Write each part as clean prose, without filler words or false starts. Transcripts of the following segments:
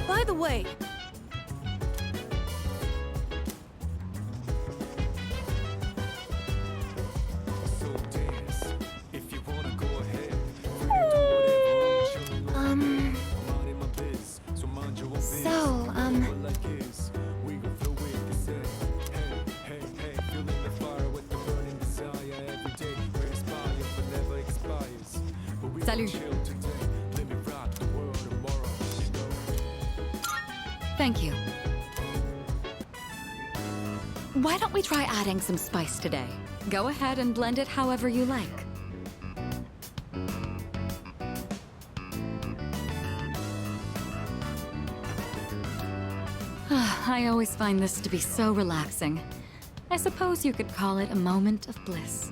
By the way, Salut. Thank you. Why don't we try adding some spice today? Go ahead and blend it however you like. I always find this to be so relaxing. I suppose you could call it a moment of bliss.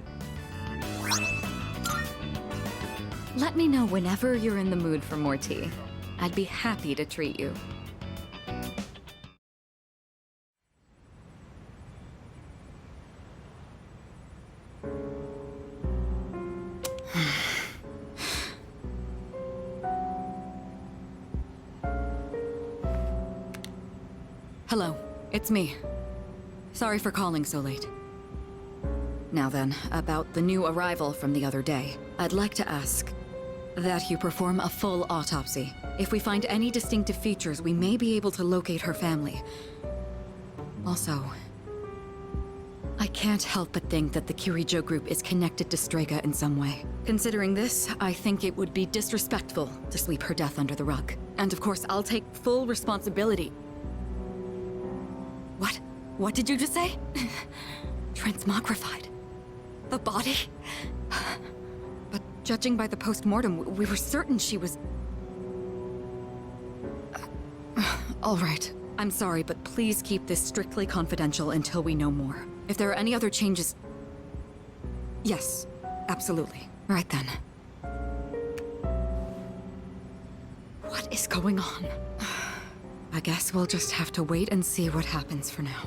Let me know whenever you're in the mood for more tea. I'd be happy to treat you. Hello, it's me. Sorry for calling so late. Now then, about the new arrival from the other day. I'd like to ask that you perform a full autopsy. If we find any distinctive features, we may be able to locate her family. Also, I can't help but think that the Kirijo group is connected to Strega in some way. Considering this, I think it would be disrespectful to sweep her death under the rug. And of course, I'll take full responsibility. What? What did you just say? Transmogrified. The body? But judging by the post-mortem, we were certain she was... All right. I'm sorry, but please keep this strictly confidential until we know more. If there are any other changes... Yes, absolutely. Right then. What is going on? I guess we'll just have to wait and see what happens for now.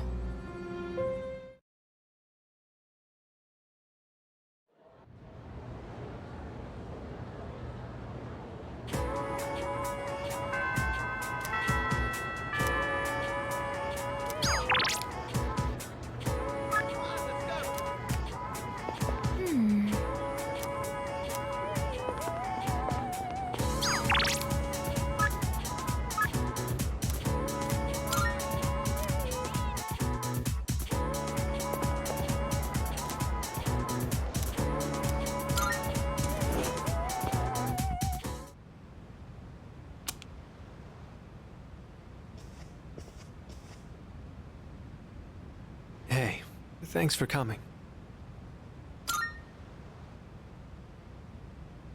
Hey, thanks for coming.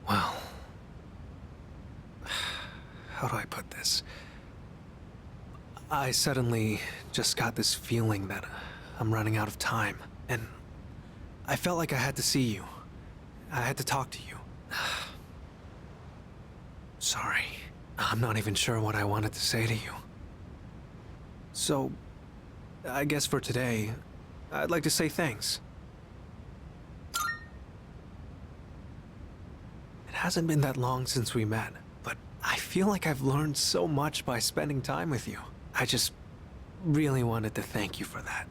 Well, how do I put this? I suddenly just got this feeling that I'm running out of time, and I felt like I had to see you. I had to talk to you. Sorry, I'm not even sure what I wanted to say to you. So, I guess for today, I'd like to say thanks. It hasn't been that long since we met, but I feel like I've learned so much by spending time with you. I just really wanted to thank you for that.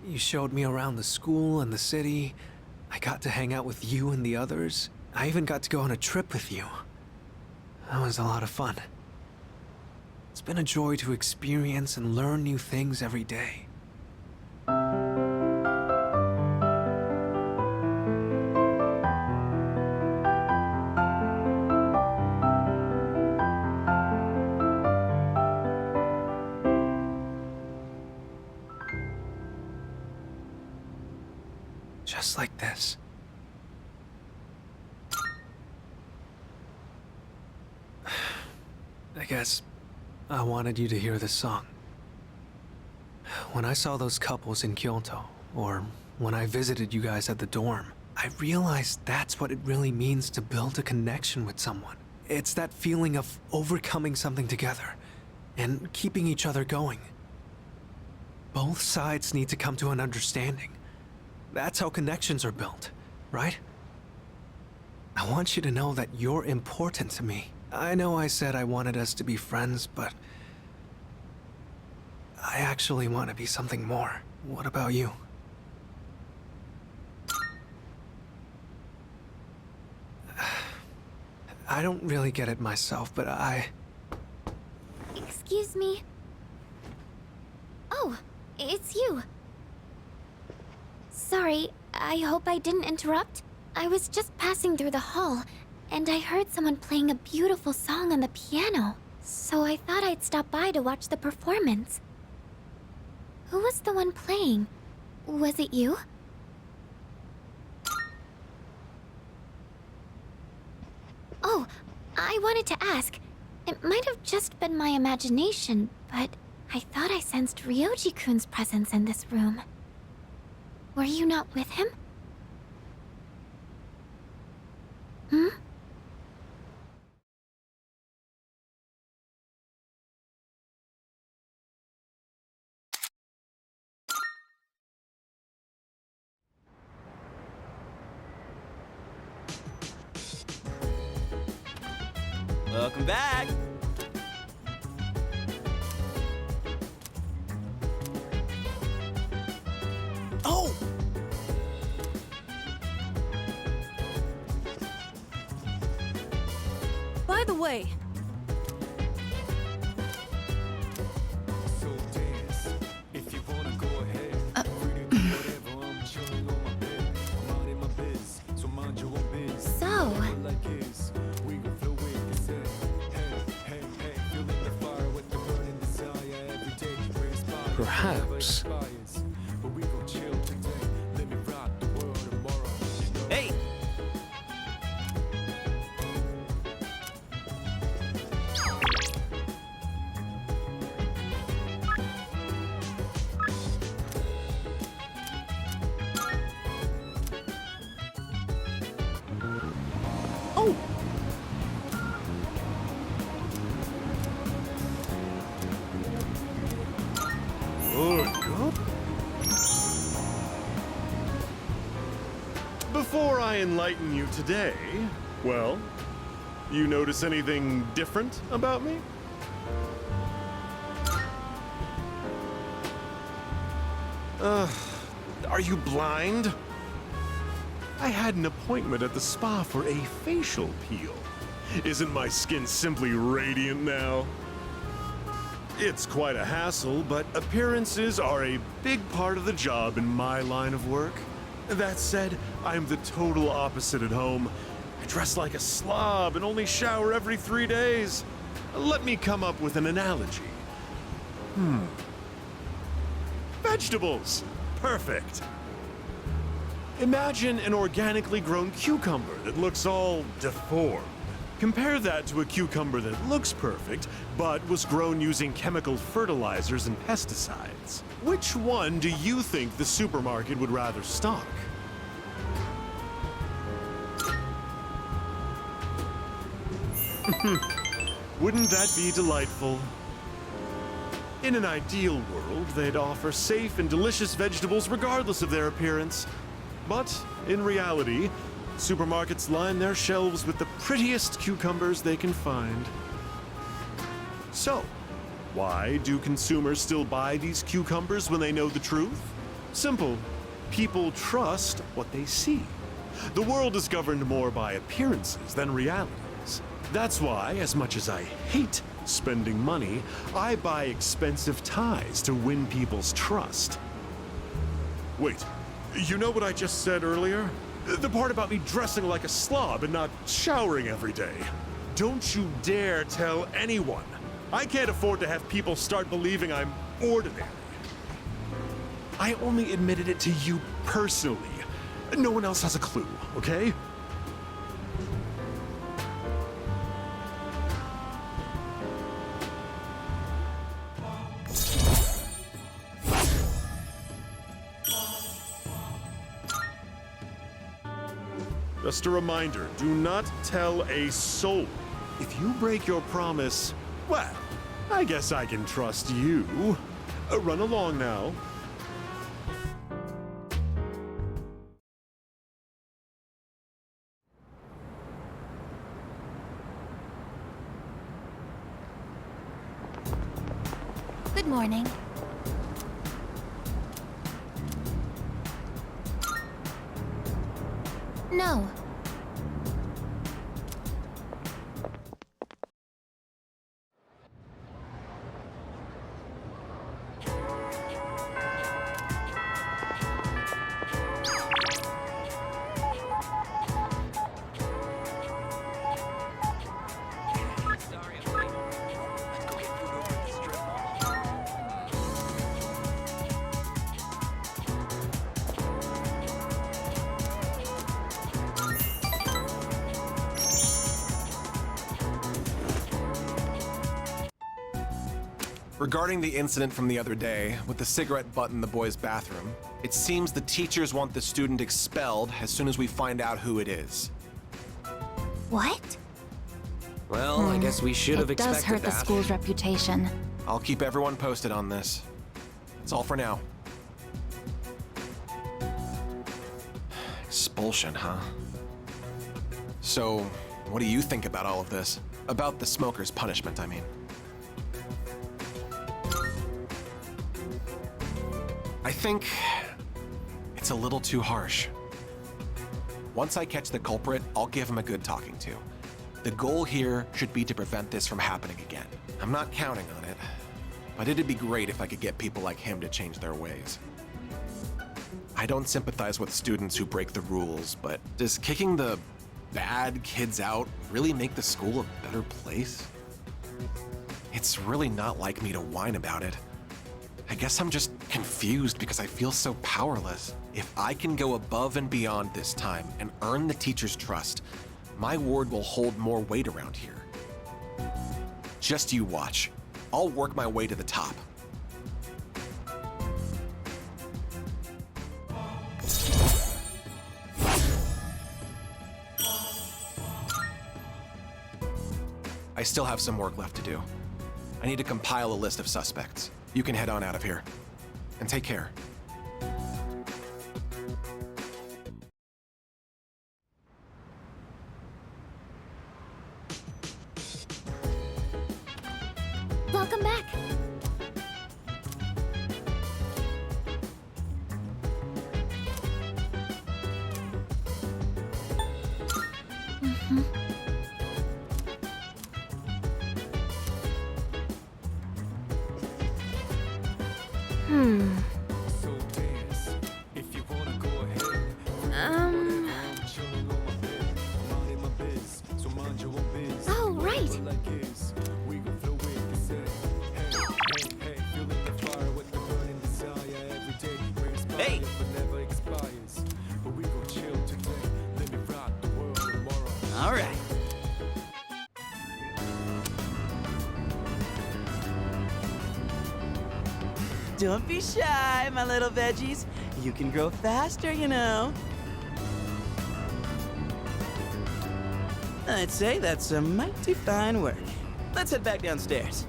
You showed me around the school and the city. I got to hang out with you and the others. I even got to go on a trip with you. That was a lot of fun. It's been a joy to experience and learn new things every day. Just like this. I guess I wanted you to hear this song. When I saw those couples in Kyoto, or when I visited you guys at the dorm, I realized that's what it really means to build a connection with someone. It's that feeling of overcoming something together and keeping each other going. Both sides need to come to an understanding. That's how connections are built, right? I want you to know that you're important to me. I know I said I wanted us to be friends, but I actually want to be something more. What about you? I don't really get it myself, but Excuse me. Oh, it's you. Sorry, I hope I didn't interrupt. I was just passing through the hall, and I heard someone playing a beautiful song on the piano. So I thought I'd stop by to watch the performance. Who was the one playing? Was it you? Oh, I wanted to ask. It might have just been my imagination, but I thought I sensed Ryoji-kun's presence in this room. Were you not with him? Hmm? Welcome back! Oh! By the way, So dance if you wanna go ahead. Free to do whatever, I'm chilling on my bed. I'm out in my biz, so mind your own biz. So, Like is, we gon' flow with this head. Hey, hey, hey, feeling the fire with the burning desire. Every day you raise fire. Perhaps. Never expires. But we gon' chill today. Let me rock the world tomorrow. You know? Hey! Oh! Before I enlighten you today, well, you notice anything different about me? Are you blind? I had an appointment at the spa for a facial peel. Isn't my skin simply radiant now? It's quite a hassle, but appearances are a big part of the job in my line of work. That said, I'm the total opposite at home. I dress like a slob and only shower every 3 days. Let me come up with an analogy. Vegetables! Perfect! Imagine an organically grown cucumber that looks all deformed. Compare that to a cucumber that looks perfect, but was grown using chemical fertilizers and pesticides. Which one do you think the supermarket would rather stock? Wouldn't that be delightful? In an ideal world, they'd offer safe and delicious vegetables regardless of their appearance. But in reality, supermarkets line their shelves with the prettiest cucumbers they can find. So, why do consumers still buy these cucumbers when they know the truth? Simple. People trust what they see. The world is governed more by appearances than realities. That's why, as much as I hate spending money, I buy expensive ties to win people's trust. Wait, you know what I just said earlier? The part about me dressing like a slob and not showering every day. Don't you dare tell anyone. I can't afford to have people start believing I'm ordinary. I only admitted it to you personally. No one else has a clue, okay? Just a reminder, do not tell a soul. If you break your promise, well, I guess I can trust you. Run along now. Good morning. No. Regarding the incident from the other day with the cigarette butt in the boys' bathroom, it seems the teachers want the student expelled as soon as we find out who it is. What? Well, I guess we should have It does expected hurt the that. school's reputation. I'll keep everyone posted on this. That's all for now. Expulsion, huh? So, what do you think about all of this? About the smoker's punishment, I mean. I think it's a little too harsh. Once I catch the culprit, I'll give him a good talking to. The goal here should be to prevent this from happening again. I'm not counting on it, but it'd be great if I could get people like him to change their ways. I don't sympathize with students who break the rules, but does kicking the bad kids out really make the school a better place? It's really not like me to whine about it. I guess I'm just confused because I feel so powerless. If I can go above and beyond this time and earn the teacher's trust, my word will hold more weight around here. Just you watch. I'll work my way to the top. I still have some work left to do. I need to compile a list of suspects. You can head on out of here. And take care. Welcome back. So dance. If you wanna go ahead. Chilling on my bed. Minding my biz. So mind your own biz. Oh, right. Like is. We gon' flow with the set. Hey, feeling the fire with the burning desire every day. Brings fire but never expires. But we gon' chill today. Let me rock the world tomorrow. All right. Don't be shy, my little veggies. You can grow faster, you know. I'd say that's some mighty fine work. Let's head back downstairs.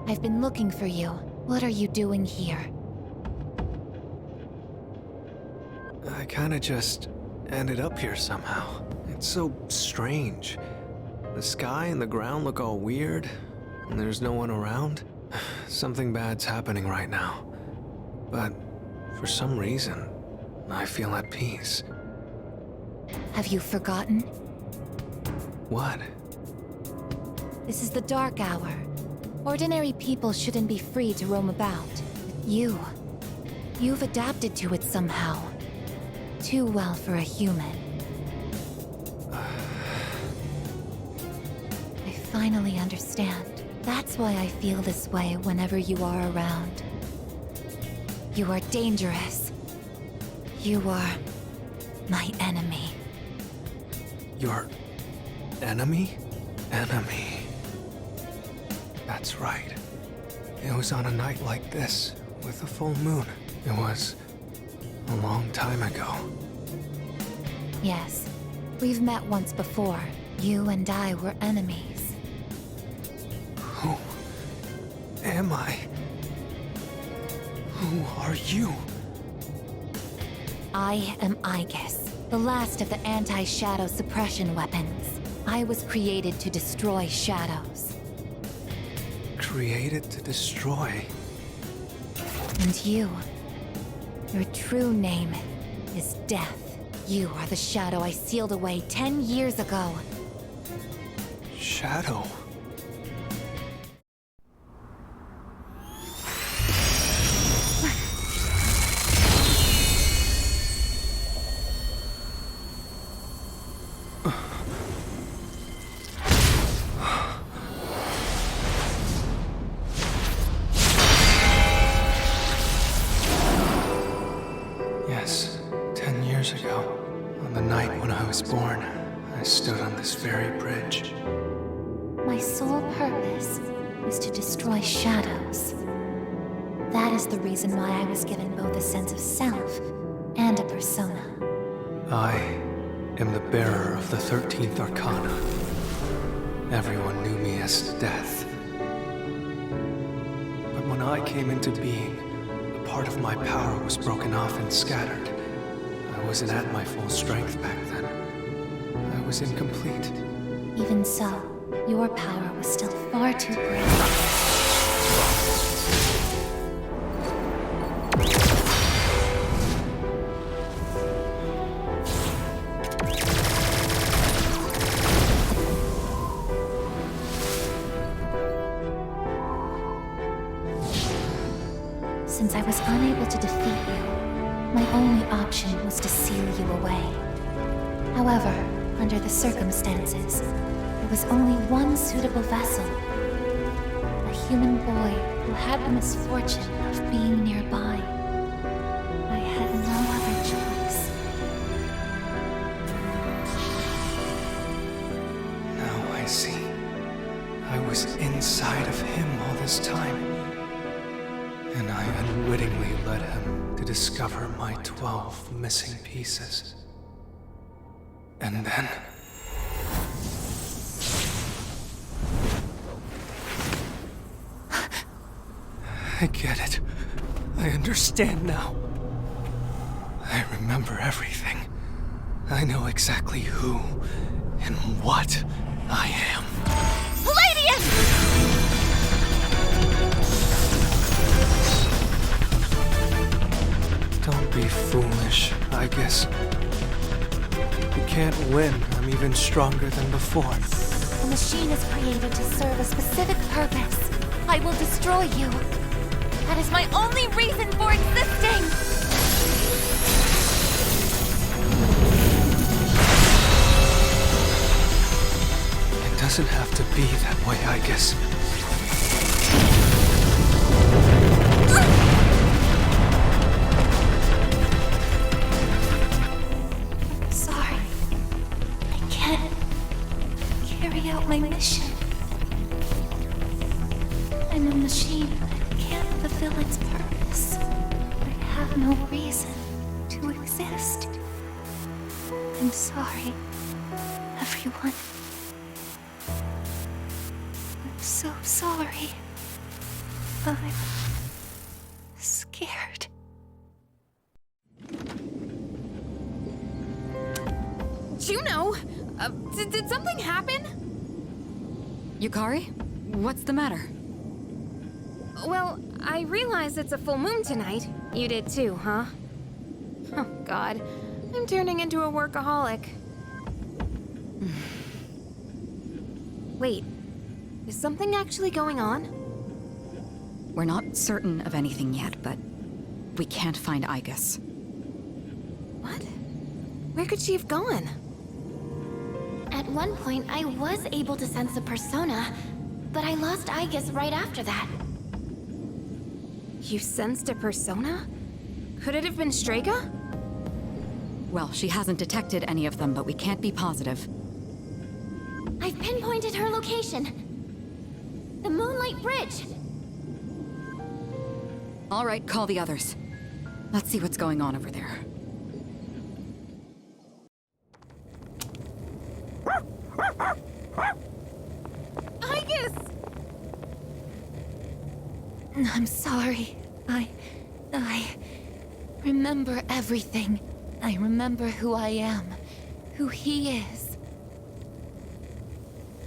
I've been looking for you. What are you doing here? I kinda just ended up here somehow. It's so strange. The sky and the ground look all weird, and there's no one around. Something bad's happening right now. But for some reason, I feel at peace. Have you forgotten? What? This is the dark hour. Ordinary people shouldn't be free to roam about. You've adapted to it somehow. Too well for a human. I finally understand. That's why I feel this way whenever you are around. You are dangerous. You are my enemy. Your enemy? Enemy. That's right. It was on a night like this, with a full moon. It was a long time ago. Yes, we've met once before. You and I were enemies. Who am I? Who are you? I am Aegis, the last of the anti-shadow suppression weapons. I was created to destroy shadows. Created to destroy. And you, your true name is Death. You are the shadow I sealed away 10 years ago. Shadow. Yes, 10 years ago, on the night when I was born, I stood on this very bridge. My sole purpose is to destroy shadows. That is the reason why I was given both a sense of self and a persona. I am the bearer of the 13th Arcana. Everyone knew me as Death. But when I came into being, a part of my power was broken off and scattered. I wasn't at my full strength back then. I was incomplete. Even so, your power was still far too great. Since I was unable to defeat you, my only option was to seal you away. However, under the circumstances, there was only one suitable vessel. A human boy who had the misfortune of being nearby. I had no other choice. Now I see. I was inside of him all this time. And I unwittingly led him to discover my 12 missing pieces. And then... I get it. I understand now. I remember everything. I know exactly who and what I am. Don't be foolish, I guess. You can't win. I'm even stronger than before. The machine is created to serve a specific purpose. I will destroy you. That is my only reason for existing! It doesn't have to be that way, I guess. Sorry. I can't carry out my mission. I'm a machine that can't fulfill its purpose. I have no reason to exist. I'm sorry, everyone. I'm so sorry. I'm scared. Juno! Did something happen? Yukari? What's the matter? Well, I realize it's a full moon tonight. You did too, huh? Oh, God. I'm turning into a workaholic. Wait. Is something actually going on? We're not certain of anything yet, but we can't find Aegis. What? Where could she have gone? At one point, I was able to sense a persona, but I lost Aegis right after that. You sensed a persona? Could it have been Strega? Well, she hasn't detected any of them, but we can't be positive. I've pinpointed her location. The Moonlight Bridge. All right, call the others. Let's see what's going on over there. Aegis! I'm sorry. I remember everything. I remember who I am, who he is.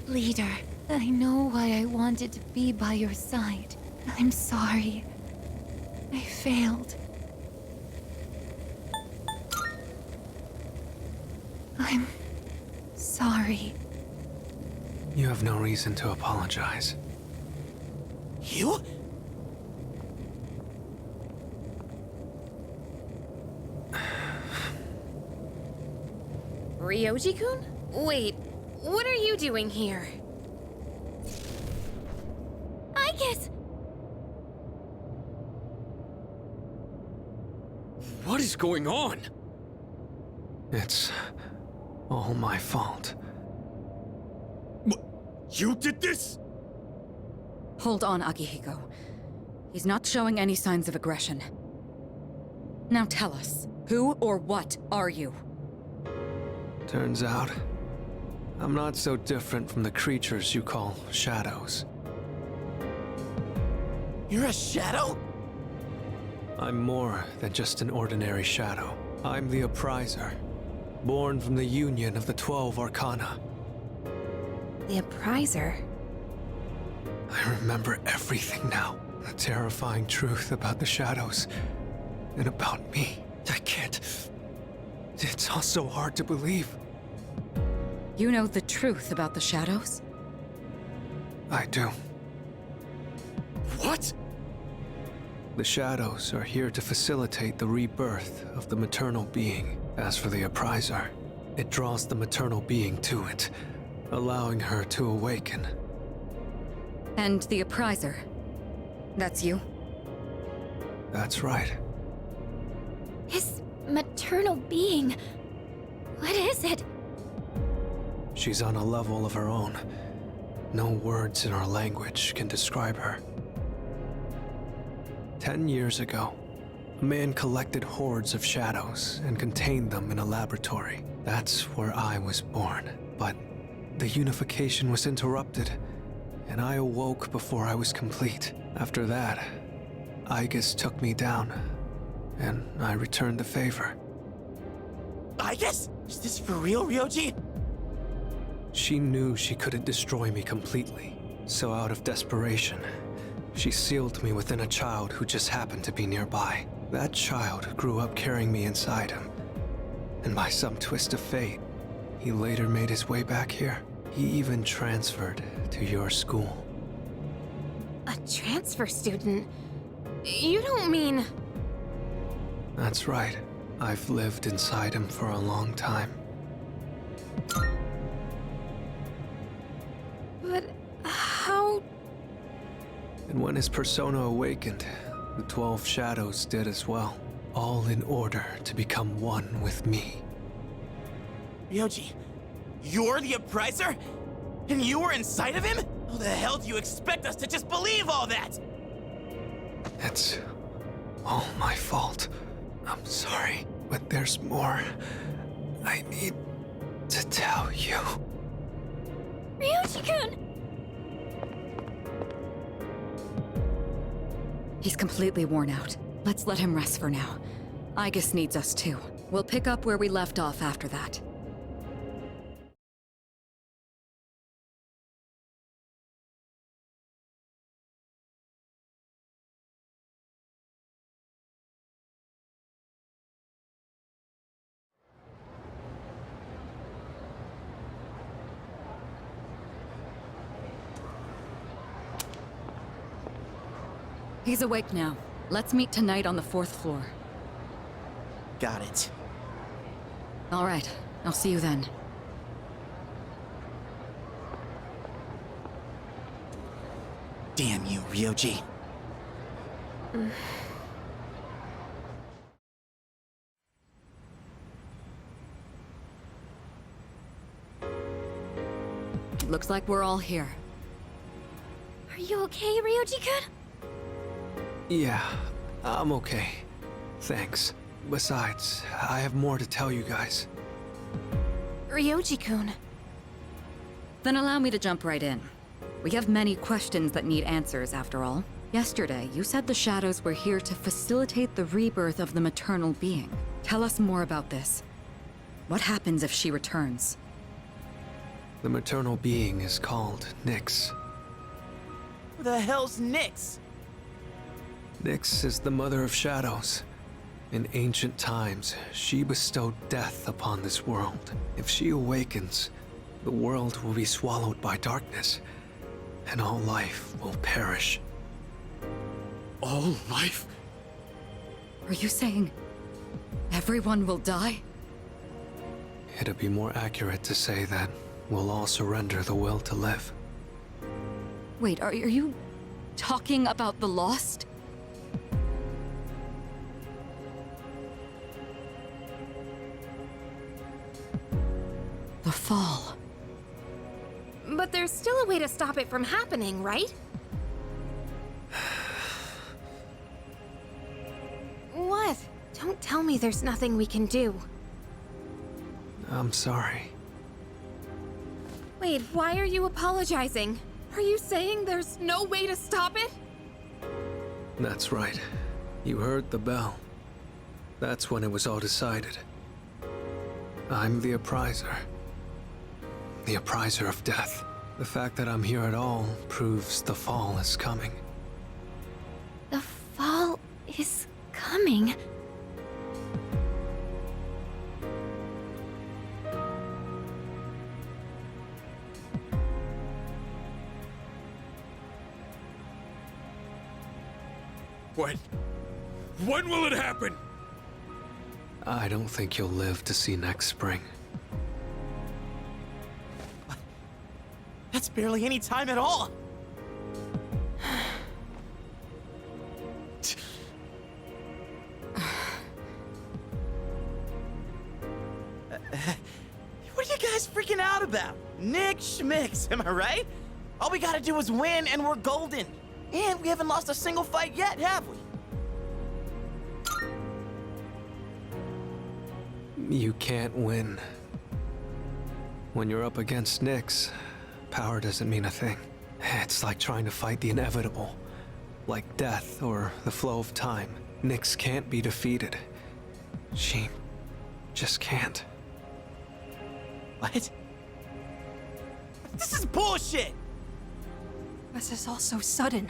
Leader, I know why I wanted to be by your side. I'm sorry. I failed. I'm sorry. You have no reason to apologize. You? Ryoji-kun? Wait, what are you doing here? I guess. What is going on? It's all my fault. You did this? Hold on, Akihiko. He's not showing any signs of aggression. Now tell us, who or what are you? Turns out, I'm not so different from the creatures you call shadows. You're a shadow? I'm more than just an ordinary shadow. I'm the Appriser, born from the union of the 12 Arcana. The Appriser? I remember everything now. The terrifying truth about the shadows, and about me. I can't... It's all so hard to believe. You know the truth about the shadows? I do. What? The shadows are here to facilitate the rebirth of the maternal being. As for the Appriser, it draws the maternal being to it, allowing her to awaken. And the Appriser? That's you? That's right. His maternal being. What is it? She's on a level of her own. No words in our language can describe her. 10 years ago, a man collected hordes of shadows and contained them in a laboratory. That's where I was born. But the unification was interrupted, and I awoke before I was complete. After that, Aigis took me down, and I returned the favor. I guess? Is this for real, Ryoji? She knew she couldn't destroy me completely, so out of desperation, she sealed me within a child who just happened to be nearby. That child grew up carrying me inside him, and by some twist of fate, he later made his way back here. He even transferred to your school. A transfer student? You don't mean... That's right. I've lived inside him for a long time. But how... And when his persona awakened, the 12 shadows did as well, all in order to become one with me. Ryoji, you're the Appriser? And you were inside of him? How the hell do you expect us to just believe all that? It's all my fault. I'm sorry, but there's more I need to tell you. Ryoji-kun! He's completely worn out. Let's let him rest for now. Aigis needs us too. We'll pick up where we left off after that. He's awake now. Let's meet tonight on the 4th floor. Got it. All right. I'll see you then. Damn you, Ryoji. Looks like we're all here. Are you okay, Ryoji-kun? Yeah, I'm okay. Thanks. Besides, I have more to tell you guys. Ryoji-kun. Then allow me to jump right in. We have many questions that need answers, after all. Yesterday, you said the shadows were here to facilitate the rebirth of the maternal being. Tell us more about this. What happens if she returns? The maternal being is called Nyx. Who the hell's Nyx? Nyx is the mother of shadows. In ancient times, she bestowed death upon this world. If she awakens, the world will be swallowed by darkness, and all life will perish. All life? Are you saying everyone will die? It'd be more accurate to say that we'll all surrender the will to live. Wait, are you talking about the Lost? The Fall. But there's still a way to stop it from happening, right? What? Don't tell me there's nothing we can do. I'm sorry. Wait, why are you apologizing? Are you saying there's no way to stop it? That's right. You heard the bell. That's when it was all decided. I'm the appriser. The appriser of death. The fact that I'm here at all proves the fall is coming. The fall is coming. When? When will it happen? I don't think you'll live to see next spring. That's barely any time at all. What are you guys freaking out about? Nick Schmicks, am I right? All we gotta do is win and we're golden. And we haven't lost a single fight yet, have we? You can't win. When you're up against Nyx, power doesn't mean a thing. It's like trying to fight the inevitable. Like death or the flow of time. Nyx can't be defeated. She just can't. What? This is bullshit! This is all so sudden.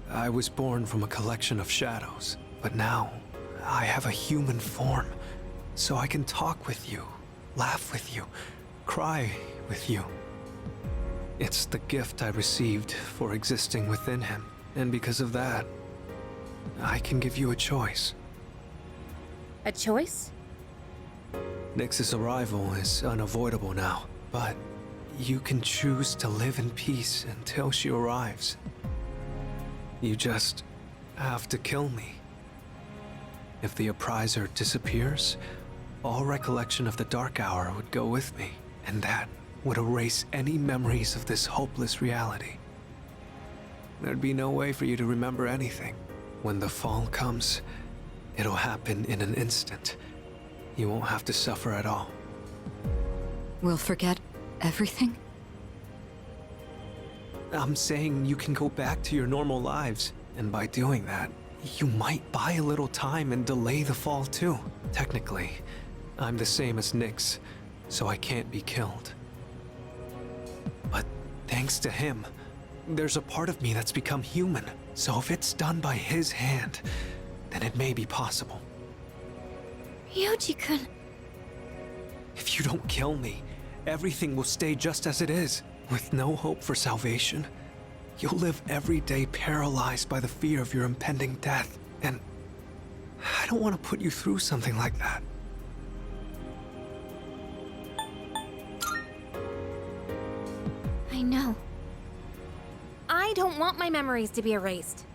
I was born from a collection of shadows, but now I have a human form, so I can talk with you, laugh with you, cry with you. It's the gift I received for existing within him, and because of that, I can give you a choice. A choice? Nyx's arrival is unavoidable now, but you can choose to live in peace until she arrives. You just have to kill me. If the appriser disappears, all recollection of the Dark Hour would go with me, and that would erase any memories of this hopeless reality. There'd be no way for you to remember anything. When the fall comes, it'll happen in an instant. You won't have to suffer at all. We'll forget everything? I'm saying you can go back to your normal lives, and by doing that, you might buy a little time and delay the fall too. Technically, I'm the same as Nyx, so I can't be killed. But thanks to him, there's a part of me that's become human. So if it's done by his hand, then it may be possible. Ryoji-kun. If you don't kill me, everything will stay just as it is. With no hope for salvation, you'll live every day paralyzed by the fear of your impending death. And I don't want to put you through something like that. I know. I don't want my memories to be erased.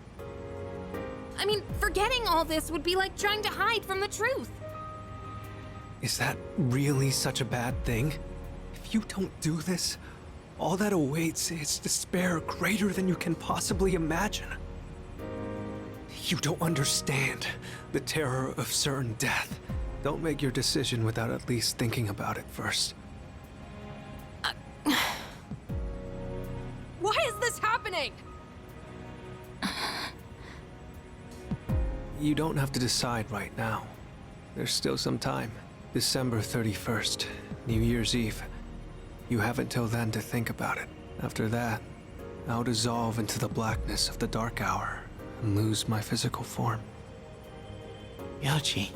I mean, forgetting all this would be like trying to hide from the truth. Is that really such a bad thing? If you don't do this, all that awaits is despair greater than you can possibly imagine. You don't understand the terror of certain death. Don't make your decision without at least thinking about it first. happening? You don't have to decide right now. There's still some time. December 31st, New Year's Eve. You have until then to think about it. After that, I'll dissolve into the blackness of the dark hour and lose my physical form. Yoshi.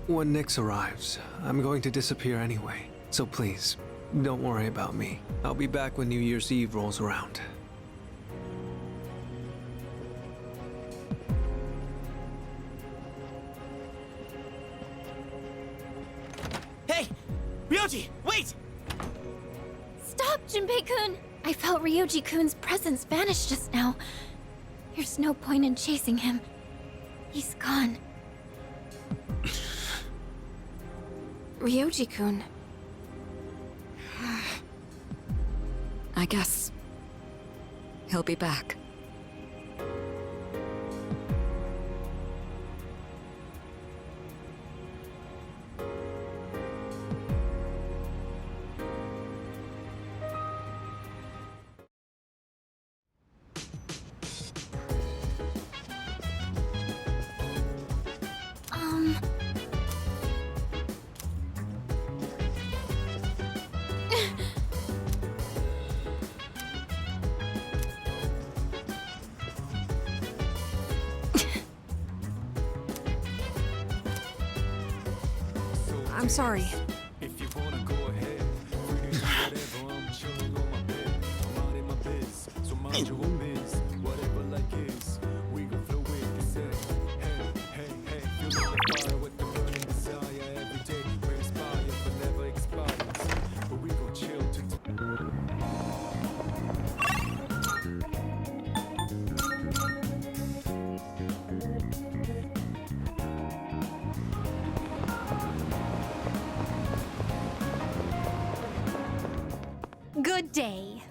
When Nyx arrives, I'm going to disappear anyway. So please, don't worry about me. I'll be back when New Year's Eve rolls around. Hey! Ryoji, wait! Stop, Junpei-kun! I felt Ryoji-kun's presence vanish just now. There's no point in chasing him. He's gone. Ryoji-kun. I guess he'll be back. I'm sorry. If you wanna go ahead, free to do whatever. I'm chilling on my bed. I'm out in my biz, so mind your own biz. Whatever like is, we gon' flow with the set. Hey, feel like fire with the burning desire every day. We inspire but never expires. But we gon' chill to Good day.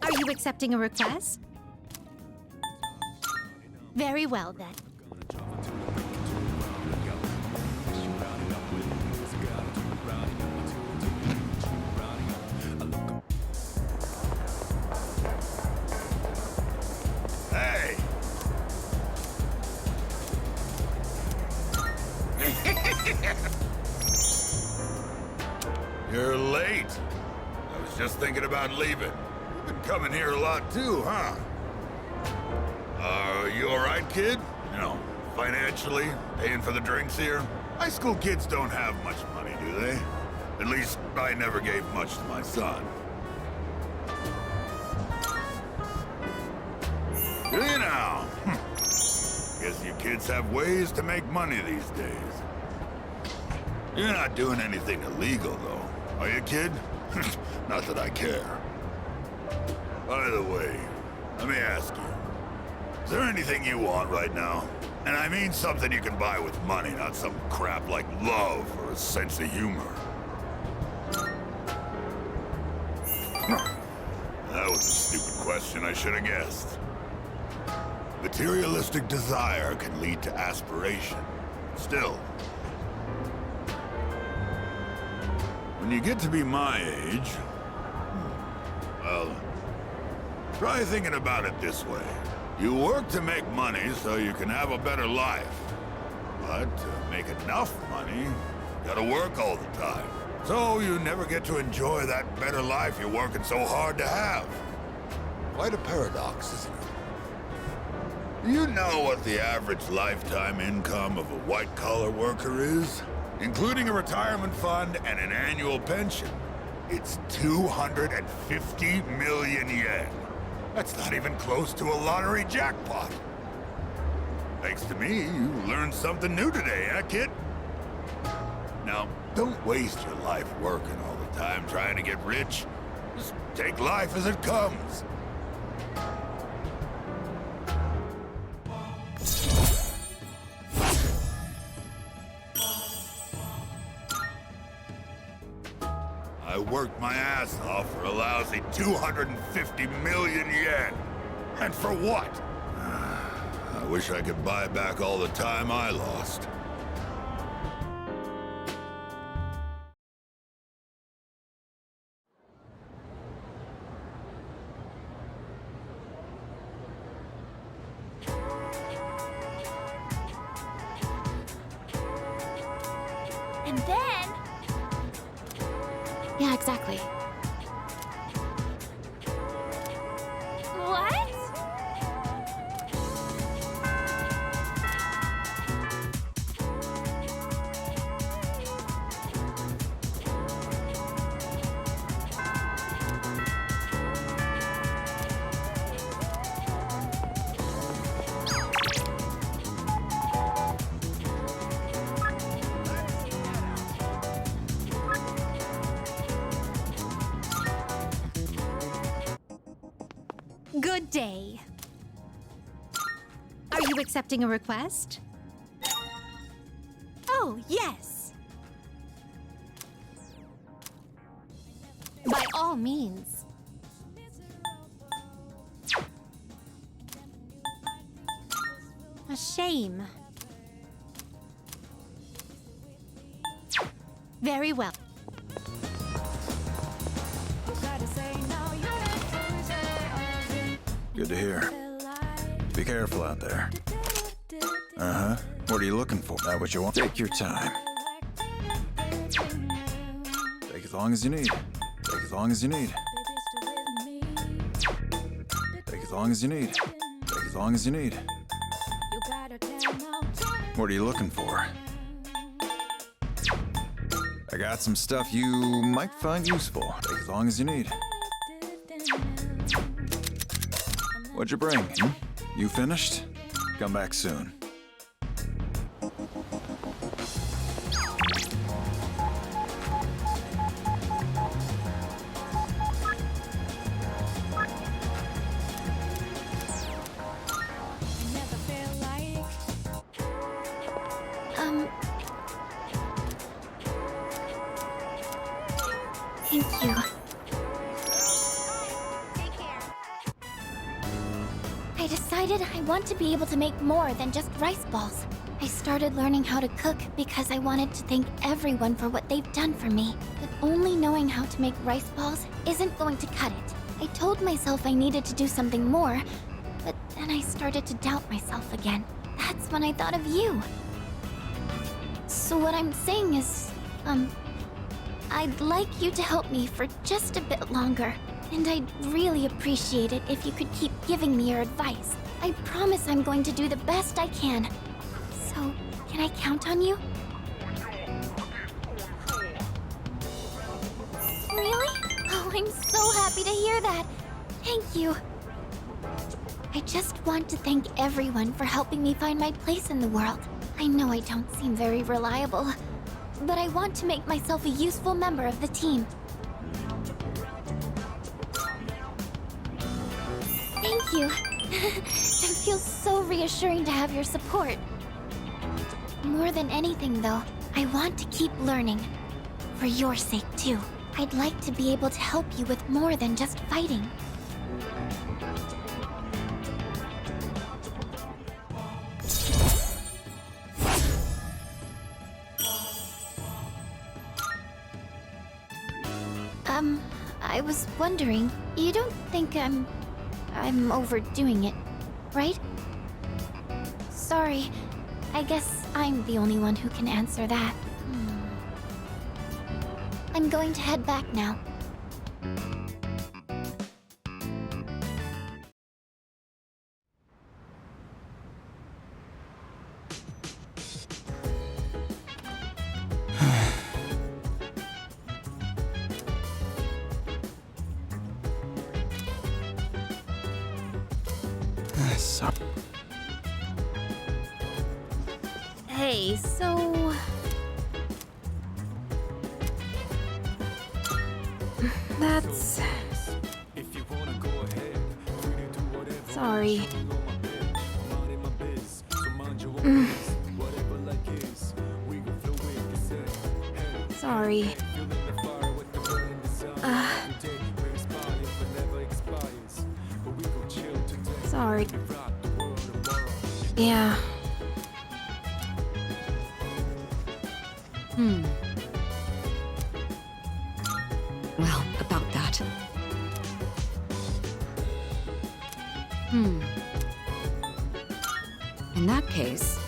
Are you accepting a request? Very well, then. Hey! You're late. I was just thinking about leaving. You've been coming here a lot too, huh? You alright, kid? You know, financially, paying for the drinks here? High school kids don't have much money, do they? At least, I never gave much to my son. Do you now? Guess you kids have ways to make money these days. You're not doing anything illegal, though, are you, kid? Not that I care. By the way, let me ask you, is there anything you want right now? And I mean something you can buy with money, not some crap like love or a sense of humor. That was a stupid question, I should have guessed. Materialistic desire can lead to aspiration. Still, when you get to be my age, well, try thinking about it this way. You work to make money so you can have a better life. But to make enough money, you gotta work all the time. So you never get to enjoy that better life you're working so hard to have. Quite a paradox, isn't it? Do you know what the average lifetime income of a white-collar worker is? Including a retirement fund and an annual pension. It's 250 million yen. That's not even close to a lottery jackpot. Thanks to me, you learned something new today, huh, kid? Now, don't waste your life working all the time trying to get rich. Just take life as it comes. I worked my ass off for a lousy 250 million yen. And for what? I wish I could buy back all the time I lost. Yeah, exactly. What? Good day. Are you accepting a request? Oh, yes. By all means. A shame. Very well. Good to hear. Be careful out there. Uh-huh. What are you looking for? That what you want? Take your time. Take as long as you need. Take as long as you need. Take as long as you need. Take as long as you need. What are you looking for? I got some stuff you might find useful. Take as long as you need. What'd you bring? You finished? Come back soon. Thank you. I decided I want to be able to make more than just rice balls. I started learning how to cook because I wanted to thank everyone for what they've done for me. But only knowing how to make rice balls isn't going to cut it. I told myself I needed to do something more, but then I started to doubt myself again. That's when I thought of you. So what I'm saying is, I'd like you to help me for just a bit longer. And I'd really appreciate it if you could keep giving me your advice. I promise I'm going to do the best I can. So, can I count on you? Really? Oh, I'm so happy to hear that. Thank you. I just want to thank everyone for helping me find my place in the world. I know I don't seem very reliable, but I want to make myself a useful member of the team. Thank you. It feels so reassuring to have your support. More than anything, though, I want to keep learning. For your sake, too. I'd like to be able to help you with more than just fighting. I was wondering, you don't think I'm overdoing it, right? Sorry, I guess I'm the only one who can answer that. I'm going to head back now. Hey, so... That's... Sorry. Sorry. Sorry. Yeah. Well, about that. In that case...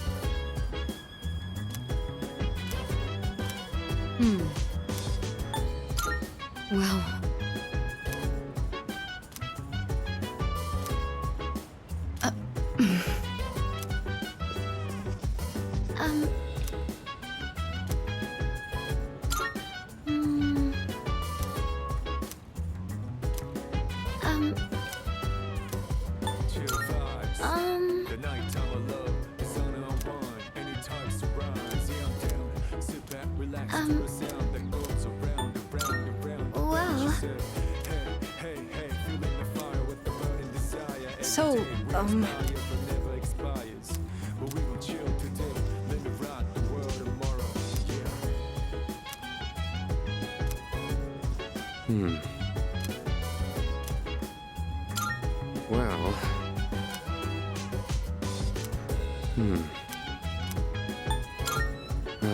Well... Um... mm, um... Chill vibes. The nighttime of love is on and on. Any types of rise. Yeah, I'm down. Sit back, relax to the sound that goes around and round and round. Well... She said, hey, hey, hey, feeling the fire with the burning desire. Every So, day we inspire, but never expires. But we gon' chill today, let me rock the world tomorrow. Yeah. Well...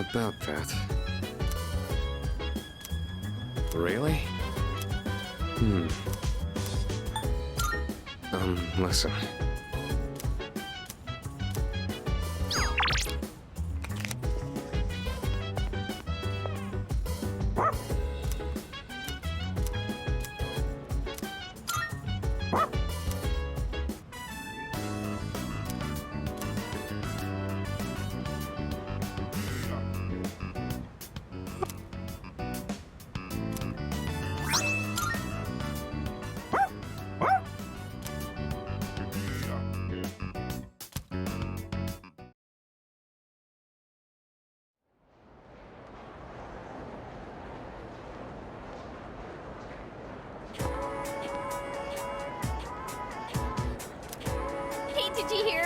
About that. Really? Listen. Hey, did you hear?